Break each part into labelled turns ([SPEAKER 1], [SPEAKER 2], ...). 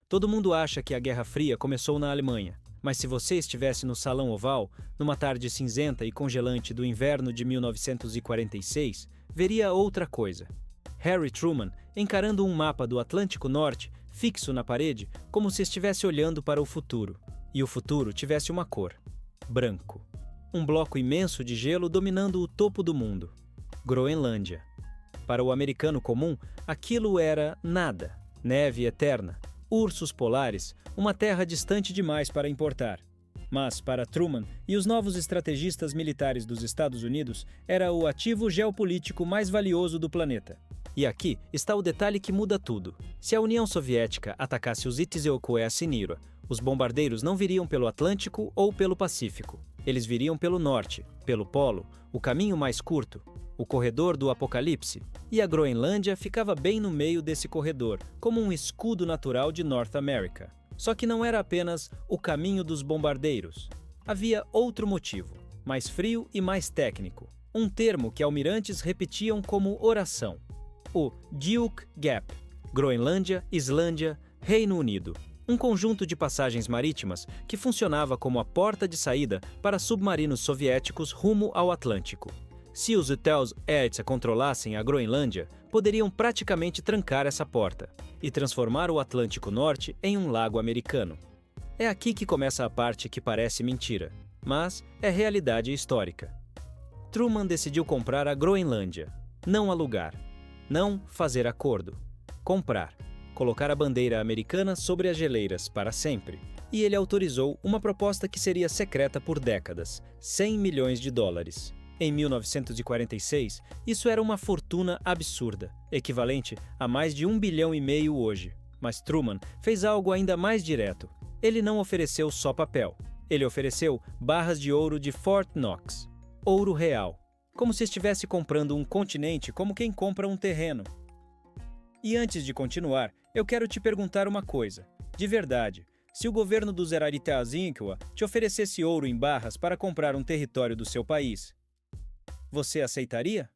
[SPEAKER 1] Todo mundo acha que a Guerra Fria começou na Alemanha, mas se você estivesse no Salão Oval, numa tarde cinzenta e congelante do inverno de 1946, veria outra coisa. Harry Truman encarando um mapa do Atlântico Norte fixo na parede como se estivesse olhando para o futuro. E o futuro tivesse uma cor: branco. Um bloco imenso de gelo dominando o topo do mundo. Groenlândia. Para o americano comum, aquilo era nada. Neve eterna, ursos polares, uma terra distante demais para importar. Mas, para Truman e os novos estrategistas militares dos Estados Unidos, era o ativo geopolítico mais valioso do planeta. E aqui está o detalhe que muda tudo. Se a União Soviética atacasse os Itzehoe a Sinira, os bombardeiros não viriam pelo Atlântico ou pelo Pacífico. Eles viriam pelo norte, pelo polo, o caminho mais curto, o corredor do apocalipse. E a Groenlândia ficava bem no meio desse corredor, como um escudo natural de North America. Só que não era apenas o caminho dos bombardeiros. Havia outro motivo, mais frio e mais técnico. Um termo que almirantes repetiam como oração. O Duke Gap. Groenlândia, Islândia, Reino Unido. Um conjunto de passagens marítimas que funcionava como a porta de saída para submarinos soviéticos rumo ao Atlântico. Se os Utelsatz controlassem a Groenlândia, poderiam praticamente trancar essa porta e transformar o Atlântico Norte em um lago americano. É aqui que começa a parte que parece mentira, mas é realidade histórica. Truman decidiu comprar a Groenlândia, não alugar, não fazer acordo, comprar. Colocar a bandeira americana sobre as geleiras para sempre. E ele autorizou uma proposta que seria secreta por décadas, $100 milhões. Em 1946, isso era uma fortuna absurda, equivalente a mais de 1,5 bilhão hoje. Mas Truman fez algo ainda mais direto. Ele não ofereceu só papel. Ele ofereceu barras de ouro de Fort Knox. Ouro real. Como se estivesse comprando um continente como quem compra um terreno. E antes de continuar, eu quero te perguntar uma coisa. De verdade, se o governo do Zeraritazinqua te oferecesse ouro em barras para comprar um território do seu país, você aceitaria?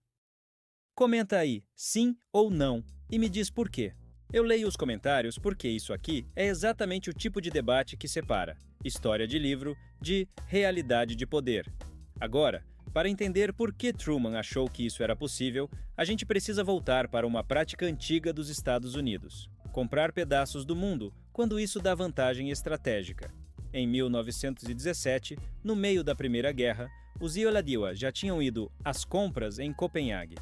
[SPEAKER 1] Comenta aí, sim ou não, e me diz por quê. Eu leio os comentários porque isso aqui é exatamente o tipo de debate que separa história de livro de realidade de poder. Agora, para entender por que Truman achou que isso era possível, a gente precisa voltar para uma prática antiga dos Estados Unidos: comprar pedaços do mundo quando isso dá vantagem estratégica. Em 1917, no meio da Primeira Guerra, os Ioladiwa já tinham ido às compras em Copenhague.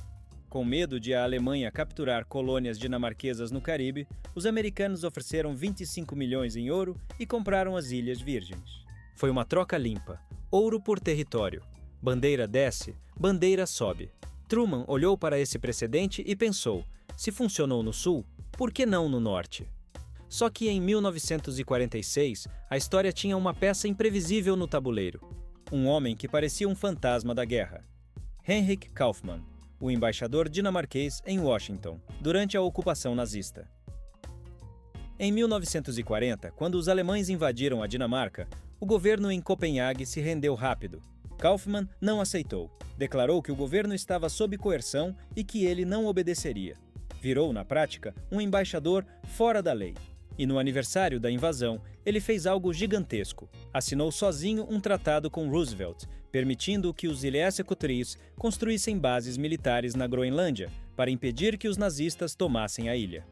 [SPEAKER 1] Com medo de a Alemanha capturar colônias dinamarquesas no Caribe, os americanos ofereceram 25 milhões em ouro e compraram as Ilhas Virgens. Foi uma troca limpa, ouro por território. Bandeira desce, bandeira sobe. Truman olhou para esse precedente e pensou: se funcionou no sul, por que não no norte? Só que em 1946, a história tinha uma peça imprevisível no tabuleiro. Um homem que parecia um fantasma da guerra. Henrik Kaufmann, o embaixador dinamarquês em Washington, durante a ocupação nazista. Em 1940, quando os alemães invadiram a Dinamarca, o governo em Copenhague se rendeu rápido. Kaufmann não aceitou. Declarou que o governo estava sob coerção e que ele não obedeceria. Virou, na prática, um embaixador fora da lei. E no aniversário da invasão, ele fez algo gigantesco. Assinou sozinho um tratado com Roosevelt, permitindo que os Ilhas-Couturiers construíssem bases militares na Groenlândia para impedir que os nazistas tomassem a ilha.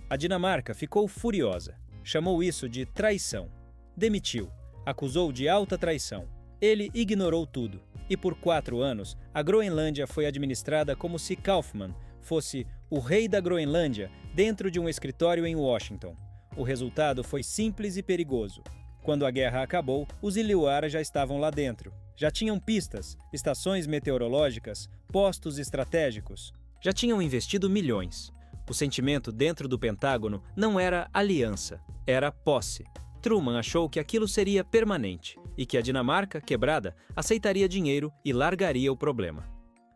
[SPEAKER 1] A Dinamarca ficou furiosa. Chamou isso de traição. Demitiu. Acusou de alta traição. Ele ignorou tudo. E por 4 anos, a Groenlândia foi administrada como se Kaufmann fosse o rei da Groenlândia dentro de um escritório em Washington. O resultado foi simples e perigoso. Quando a guerra acabou, os Iliuara já estavam lá dentro. Já tinham pistas, estações meteorológicas, postos estratégicos. Já tinham investido milhões. O sentimento dentro do Pentágono não era aliança, era posse. Truman achou que aquilo seria permanente e que a Dinamarca, quebrada, aceitaria dinheiro e largaria o problema.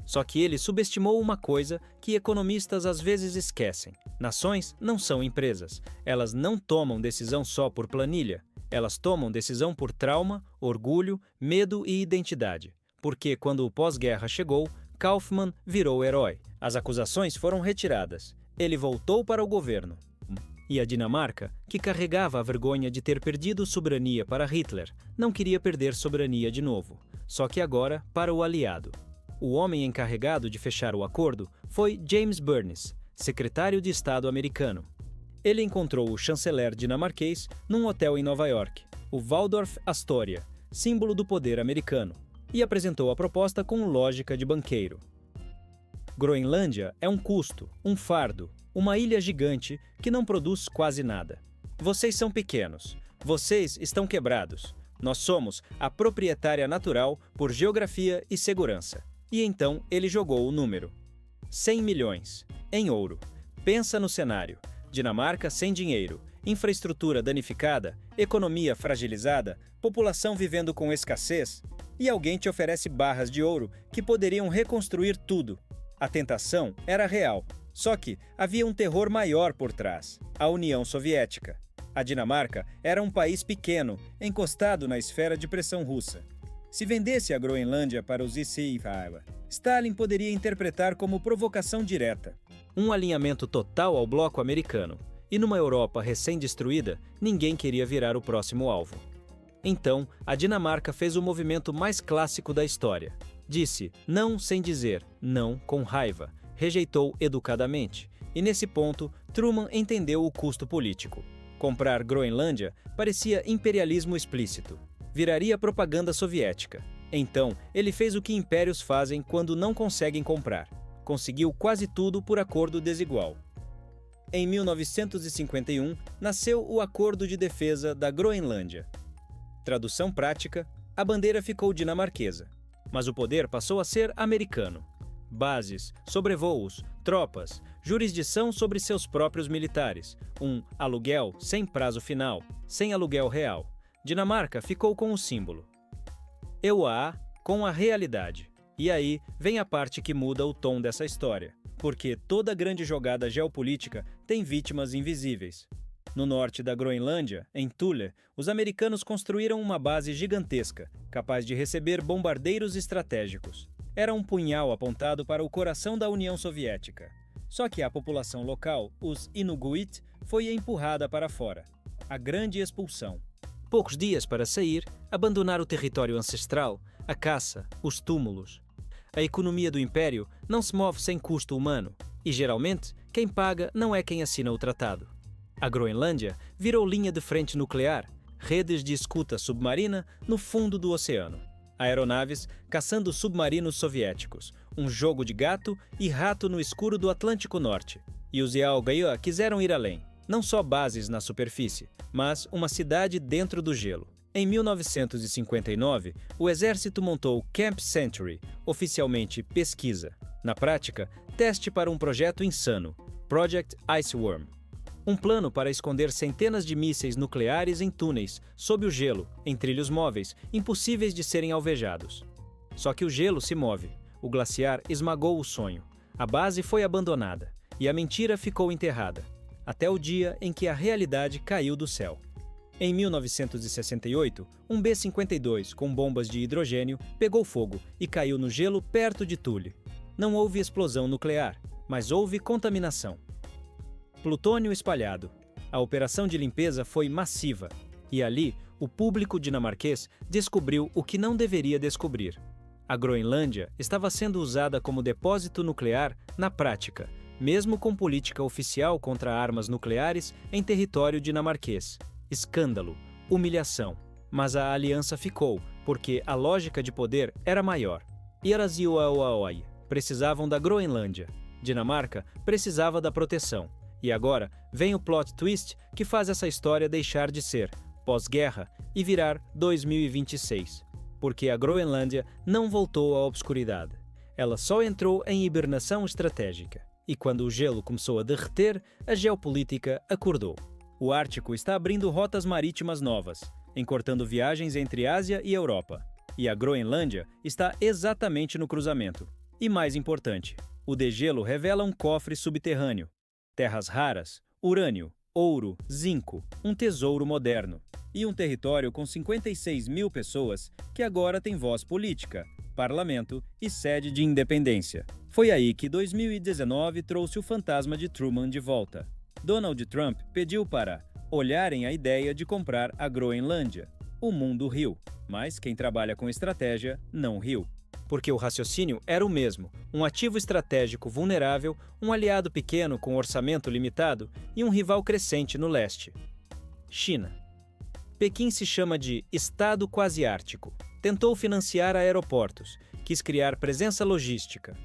[SPEAKER 1] Só que ele subestimou uma coisa que economistas às vezes esquecem. Nações não são empresas. Elas não tomam decisão só por planilha. Elas tomam decisão por trauma, orgulho, medo e identidade. Porque quando o pós-guerra chegou, Kaufmann virou herói. As acusações foram retiradas. Ele voltou para o governo. E a Dinamarca, que carregava a vergonha de ter perdido soberania para Hitler, não queria perder soberania de novo, só que agora para o aliado. O homem encarregado de fechar o acordo foi James Burnes, secretário de Estado americano. Ele encontrou o chanceler dinamarquês num hotel em Nova York, o Waldorf Astoria, símbolo do poder americano, e apresentou a proposta com lógica de banqueiro. Groenlândia é um custo, um fardo, uma ilha gigante que não produz quase nada. Vocês são pequenos, vocês estão quebrados. Nós somos a proprietária natural por geografia e segurança. E então ele jogou o número. 100 milhões, em ouro. Pensa no cenário. Dinamarca sem dinheiro, infraestrutura danificada, economia fragilizada, população vivendo com escassez, e alguém te oferece barras de ouro que poderiam reconstruir tudo. A tentação era real, só que havia um terror maior por trás, a União Soviética. A Dinamarca era um país pequeno, encostado na esfera de pressão russa. Se vendesse a Groenlândia para os ICIV, Stalin poderia interpretar como provocação direta. Um alinhamento total ao bloco americano, e numa Europa recém-destruída, ninguém queria virar o próximo alvo. Então, a Dinamarca fez o movimento mais clássico da história. Disse não sem dizer não com raiva, rejeitou educadamente, e nesse ponto, Truman entendeu o custo político. Comprar Groenlândia parecia imperialismo explícito. Viraria propaganda soviética. Então, ele fez o que impérios fazem quando não conseguem comprar. Conseguiu quase tudo por acordo desigual. Em 1951, nasceu o Acordo de Defesa da Groenlândia. Tradução prática, a bandeira ficou dinamarquesa, mas o poder passou a ser americano. Bases, sobrevoos, tropas, jurisdição sobre seus próprios militares, um aluguel sem prazo final, sem aluguel real. Dinamarca ficou com o símbolo. EUA com a realidade. E aí vem a parte que muda o tom dessa história, porque toda grande jogada geopolítica tem vítimas invisíveis. No norte da Groenlândia, em Thule, os americanos construíram uma base gigantesca, capaz de receber bombardeiros estratégicos. Era um punhal apontado para o coração da União Soviética. Só que a população local, os Inuguit, foi empurrada para fora. A grande expulsão. Poucos dias para sair, abandonar o território ancestral, a caça, os túmulos. A economia do império não se move sem custo humano, e geralmente quem paga não é quem assina o tratado. A Groenlândia virou linha de frente nuclear, redes de escuta submarina no fundo do oceano. Aeronaves caçando submarinos soviéticos, um jogo de gato e rato no escuro do Atlântico Norte. E os Yaogaia quiseram ir além, não só bases na superfície, mas uma cidade dentro do gelo. Em 1959, o exército montou Camp Century, oficialmente pesquisa. Na prática, teste para um projeto insano, Project Iceworm. Um plano para esconder centenas de mísseis nucleares em túneis, sob o gelo, em trilhos móveis, impossíveis de serem alvejados. Só que o gelo se move, o glaciar esmagou o sonho, a base foi abandonada e a mentira ficou enterrada, até o dia em que a realidade caiu do céu. Em 1968, um B-52 com bombas de hidrogênio pegou fogo e caiu no gelo perto de Thule. Não houve explosão nuclear, mas houve contaminação. Plutônio espalhado. A operação de limpeza foi massiva, e ali o público dinamarquês descobriu o que não deveria descobrir. A Groenlândia estava sendo usada como depósito nuclear na prática, mesmo com política oficial contra armas nucleares em território dinamarquês. Escândalo, humilhação. Mas a aliança ficou, porque a lógica de poder era maior. Iaraziuauauai precisavam da Groenlândia. Dinamarca precisava da proteção. E agora vem o plot twist que faz essa história deixar de ser pós-guerra e virar 2026. Porque a Groenlândia não voltou à obscuridade. Ela só entrou em hibernação estratégica. E quando o gelo começou a derreter, a geopolítica acordou. O Ártico está abrindo rotas marítimas novas, encurtando viagens entre Ásia e Europa. E a Groenlândia está exatamente no cruzamento. E mais importante, o degelo revela um cofre subterrâneo. Terras raras, urânio, ouro, zinco, um tesouro moderno. E um território com 56 mil pessoas que agora tem voz política, parlamento e sede de independência. Foi aí que 2019 trouxe o fantasma de Truman de volta. Donald Trump pediu para olharem a ideia de comprar a Groenlândia. O mundo riu, mas quem trabalha com estratégia não riu. Porque o raciocínio era o mesmo: um ativo estratégico vulnerável, um aliado pequeno com orçamento limitado e um rival crescente no leste. China. Pequim se chama de Estado quase ártico. Tentou financiar aeroportos, quis criar presença logística.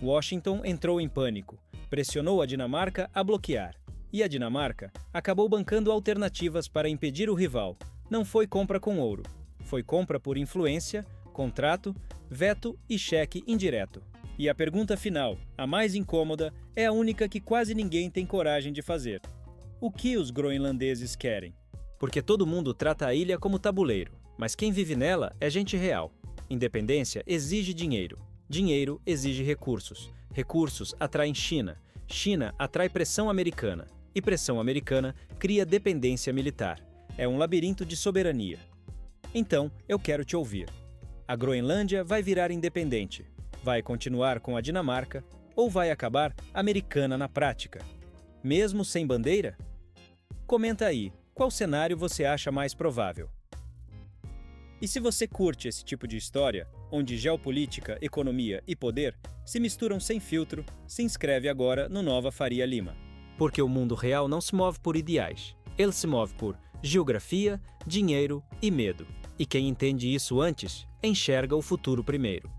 [SPEAKER 1] Washington entrou em pânico, pressionou a Dinamarca a bloquear. E a Dinamarca acabou bancando alternativas para impedir o rival. Não foi compra com ouro, foi compra por influência, contrato, veto e cheque indireto. E a pergunta final, a mais incômoda, é a única que quase ninguém tem coragem de fazer. O que os groenlandeses querem? Porque todo mundo trata a ilha como tabuleiro, mas quem vive nela é gente real. Independência exige dinheiro. Dinheiro exige recursos. Recursos atraem China. China atrai pressão americana. E pressão americana cria dependência militar. É um labirinto de soberania. Então, eu quero te ouvir. A Groenlândia vai virar independente? Vai continuar com a Dinamarca? Ou vai acabar americana na prática? Mesmo sem bandeira? Comenta aí, qual cenário você acha mais provável? E se você curte esse tipo de história, onde geopolítica, economia e poder se misturam sem filtro, se inscreve agora no Nova Faria Lima. Porque o mundo real não se move por ideais. Ele se move por geografia, dinheiro e medo. E quem entende isso antes, enxerga o futuro primeiro.